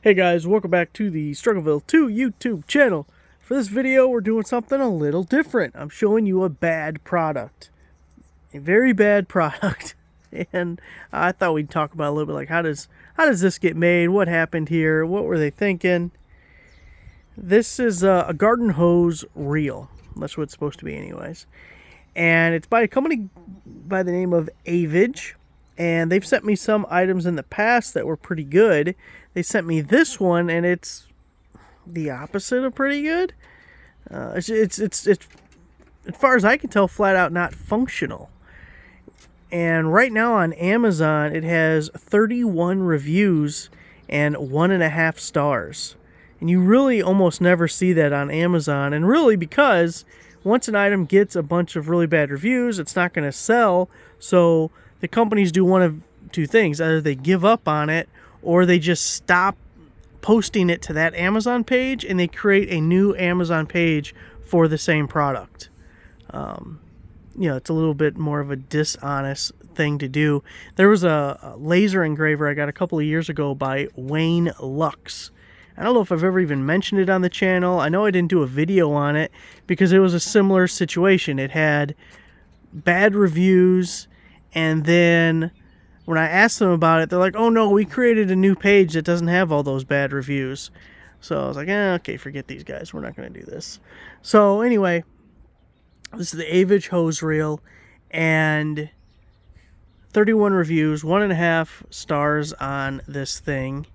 Hey guys, welcome back to the Struggleville 2 YouTube channel. For this video, we're doing something a little different. I'm showing you a bad product. A very bad product. And I thought we'd talk about a little bit like how does this get made? What happened here? What were they thinking? This is a garden hose reel. That's what it's supposed to be anyways. And it's by a company by the name of Avage. And they've sent me some items in the past that were pretty good. They sent me this one, and it's the opposite of pretty good. It's as far as I can tell, flat out not functional. And right now on Amazon, it has 31 reviews and 1.5 stars. And you really almost never see that on Amazon. And really because once an item gets a bunch of really bad reviews, it's not going to sell. So the companies do one of two things. Either they give up on it or they just stop posting it to that Amazon page and they create a new Amazon page for the same product. It's a little bit more of a dishonest thing to do. There was a laser engraver I got a couple of years ago by Wayne Lux. I don't know if I've ever even mentioned it on the channel. I know I didn't do a video on it because it was a similar situation. It had bad reviews, and then when I asked them about it, they're like, oh no, we created a new page that doesn't have all those bad reviews. So I was like, okay, forget these guys. We're not going to do this. So anyway, this is the Avage hose reel, and 31 reviews, 1.5 stars on this thing.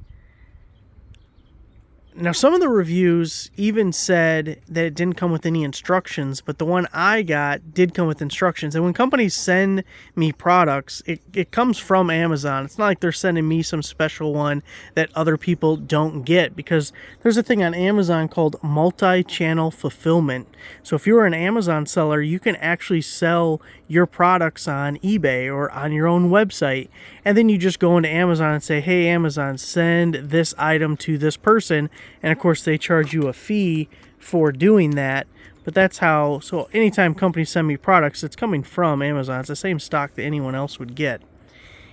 Now, some of the reviews even said that it didn't come with any instructions, but the one I got did come with instructions. And when companies send me products, it comes from Amazon. It's not like they're sending me some special one that other people don't get, because there's a thing on Amazon called multi-channel fulfillment. So if you're an Amazon seller, you can actually sell your products on eBay or on your own website. And then you just go into Amazon and say, hey, Amazon, send this item to this person. And of course, they charge you a fee for doing that. But that's how, so anytime companies send me products, it's coming from Amazon. It's the same stock that anyone else would get.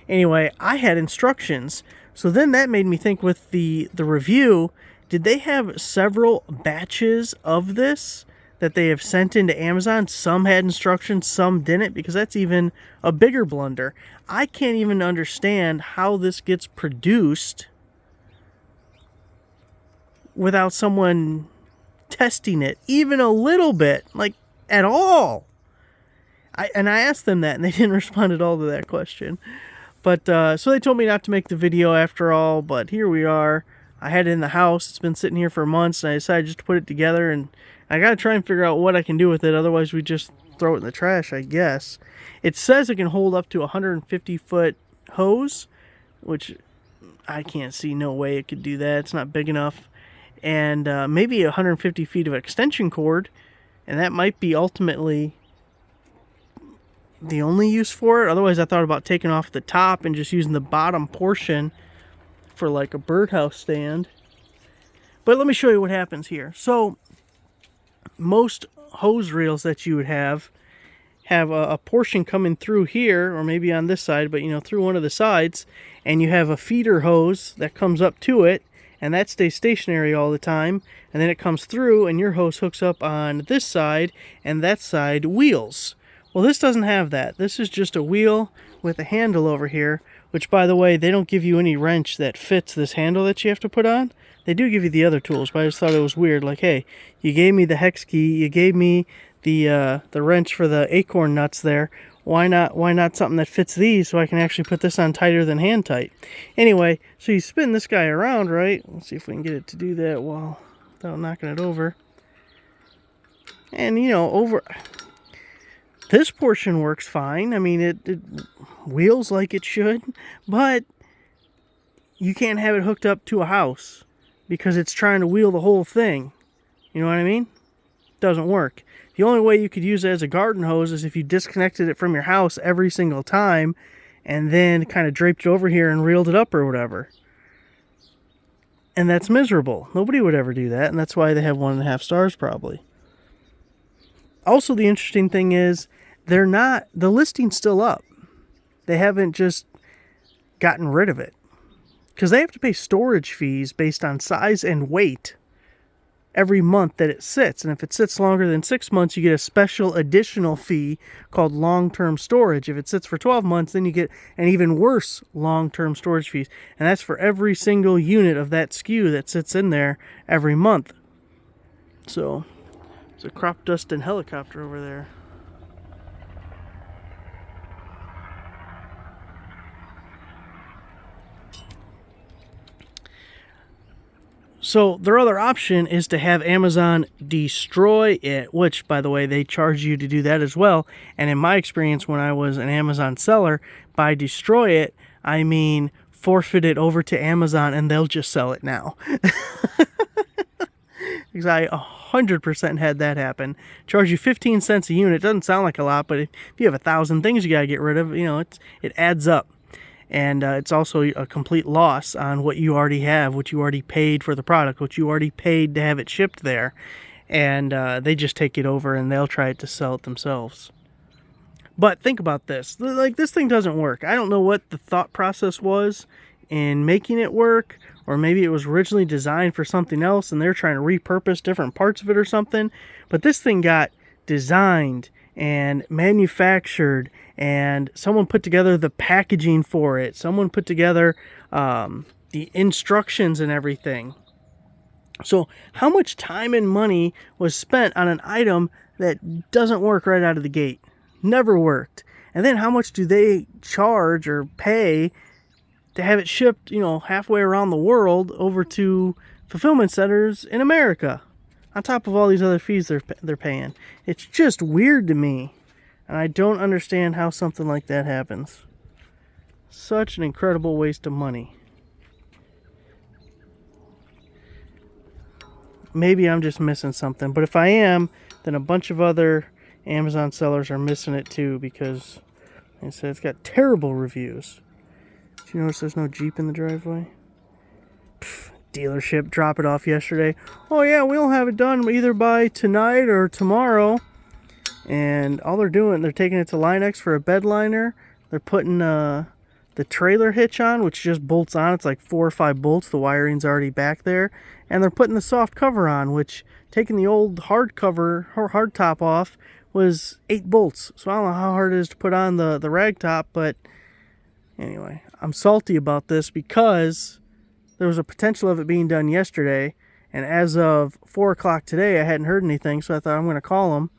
Anyway, I had instructions. So then that made me think with the review, did they have several batches of this that they have sent into Amazon? Some had instructions, some didn't, because that's even a bigger blunder. I can't even understand how this gets produced without someone testing it even a little bit, like at all. I asked them that, and they didn't respond at all to that question. But so they told me not to make the video after all, but here we are. I had it in the house. It's been sitting here for months, and I decided just to put it together, and I got to try and figure out what I can do with it. Otherwise, we just throw it in the trash, I guess. It says it can hold up to a 150-foot hose, which I can't see no way it could do that. It's not big enough. And maybe 150 feet of extension cord, and that might be ultimately the only use for it. Otherwise, I thought about taking off the top and just using the bottom portion for like a birdhouse stand. But let me show you what happens here. So most hose reels that you would have a portion coming through here, or maybe on this side, but through one of the sides, and you have a feeder hose that comes up to it, and that stays stationary all the time, and then it comes through and your hose hooks up on this side, and that side wheels. Well, this doesn't have that. This is just a wheel with a handle over here, which, by the way, they don't give you any wrench that fits this handle that you have to put on. They do give you the other tools, but I just thought it was weird. Like, hey, you gave me the hex key, you gave me the wrench for the acorn nuts there. Why not something that fits these so I can actually put this on tighter than hand tight? Anyway, so you spin this guy around, right? Let's see if we can get it to do that without knocking it over. And, over this portion works fine. I mean, it wheels like it should, but you can't have it hooked up to a house because it's trying to wheel the whole thing. You know what I mean? Doesn't work. The only way you could use it as a garden hose is if you disconnected it from your house every single time and then kind of draped it over here and reeled it up or whatever. And that's miserable. Nobody would ever do that, and that's why they have 1.5 stars probably. Also, the interesting thing is the listing's still up. They haven't just gotten rid of it. because they have to pay storage fees based on size and weight every month that it sits. And if it sits longer than 6 months, you get a special additional fee called long-term storage. If it sits for 12 months, then you get an even worse long-term storage fees. And that's for every single unit of that SKU that sits in there every month. So, there's a crop dusting helicopter over there. So their other option is to have Amazon destroy it, which, by the way, they charge you to do that as well. And in my experience, when I was an Amazon seller, by destroy it, I mean forfeit it over to Amazon and they'll just sell it now. Because I 100% had that happen. Charge you 15 cents a unit. Doesn't sound like a lot, but if you have 1,000 things you got to get rid of, it adds up. And it's also a complete loss on what you already have, what you already paid for the product, what you already paid to have it shipped there. And they just take it over and they'll try to sell it themselves. But think about this. Like, this thing doesn't work. I don't know what the thought process was in making it work. Or maybe it was originally designed for something else and they're trying to repurpose different parts of it or something. But this thing got designed and manufactured, and someone put together the packaging for it. Someone put together the instructions and everything. So how much time and money was spent on an item that doesn't work right out of the gate? Never worked. And then how much do they charge or pay to have it shipped, halfway around the world over to fulfillment centers in America? On top of all these other fees they're paying. It's just weird to me. And I don't understand how something like that happens. Such an incredible waste of money. Maybe I'm just missing something. But if I am, then a bunch of other Amazon sellers are missing it too. Because, like I said, it's got terrible reviews. Did you notice there's no Jeep in the driveway? Dealership, drop it off yesterday. Oh yeah, we'll have it done either by tonight or tomorrow. And all they're doing, they're taking it to Linex for a bed liner. They're putting the trailer hitch on, which just bolts on. It's like 4 or 5 bolts. The wiring's already back there. And they're putting the soft cover on, which, taking the old hard cover or hard top off, was 8 bolts. So I don't know how hard it is to put on the rag top, but anyway, I'm salty about this because there was a potential of it being done yesterday, and as of 4 o'clock today, I hadn't heard anything, so I thought I'm going to call them.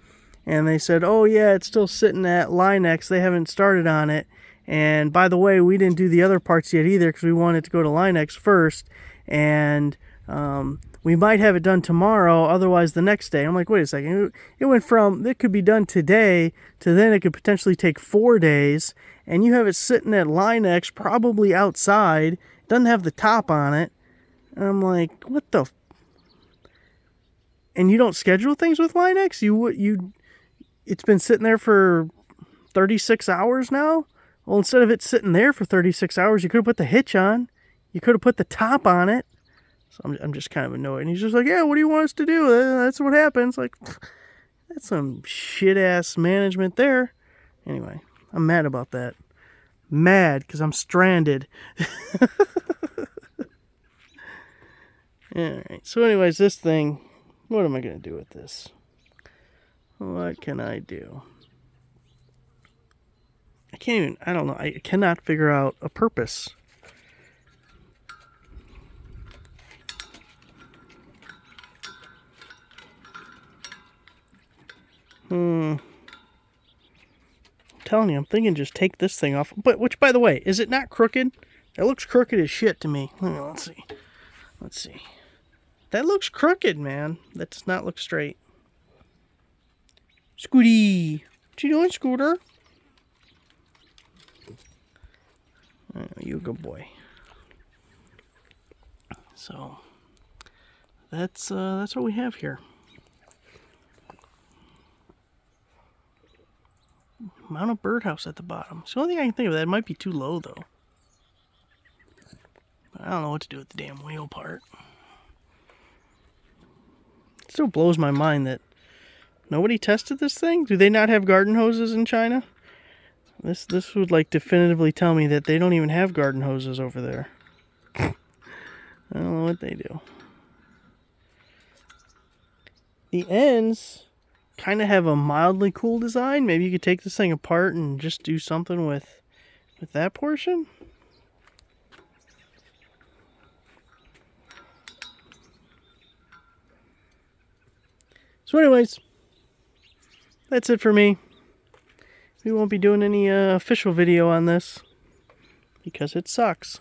And they said, oh yeah, it's still sitting at Linex. They haven't started on it. And by the way, we didn't do the other parts yet either because we wanted to go to Linex first. And we might have it done tomorrow, otherwise the next day. I'm like, wait a second. It went from, it could be done today, to then it could potentially take 4 days. And you have it sitting at Linex, probably outside. Doesn't have the top on it. And I'm like, what the? And you don't schedule things with Linex? It's been sitting there for 36 hours now? Well, instead of it sitting there for 36 hours, you could have put the hitch on. You could have put the top on it. So I'm just kind of annoyed. And he's just like, yeah, what do you want us to do? That's what happens. Like, that's some shit-ass management there. Anyway, I'm mad about that. Mad because I'm stranded. Alright, so anyways, this thing, what am I going to do with this? What can I do? I don't know, I cannot figure out a purpose. I'm telling you, I'm thinking just take this thing off. But, which, by the way, is it not crooked? It looks crooked as shit to me. Let's see. Let's see. That looks crooked, man. That does not look straight. Scooty! What you doing, Scooter? Oh, you a good boy. So, that's what we have here. Mount a birdhouse at the bottom. It's the only thing I can think of. That might be too low, though. But I don't know what to do with the damn wheel part. It still blows my mind that nobody tested this thing. Do they not have garden hoses in China? This would like definitively tell me that they don't even have garden hoses over there. don't know what they do. The ends kind of have a mildly cool design. Maybe you could take this thing apart and just do something with that portion. So anyways, that's it for me. We won't be doing any official video on this because it sucks.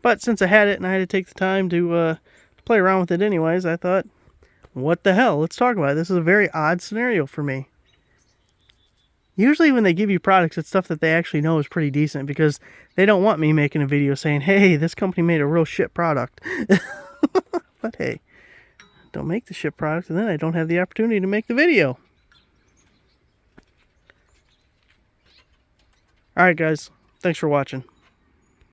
But since I had it and I had to take the time to play around with it anyways, I thought, what the hell? Let's talk about it. This is a very odd scenario for me. Usually when they give you products, it's stuff that they actually know is pretty decent because they don't want me making a video saying, hey, this company made a real shit product. But hey, don't make the shit product and then I don't have the opportunity to make the video. Alright guys, thanks for watching.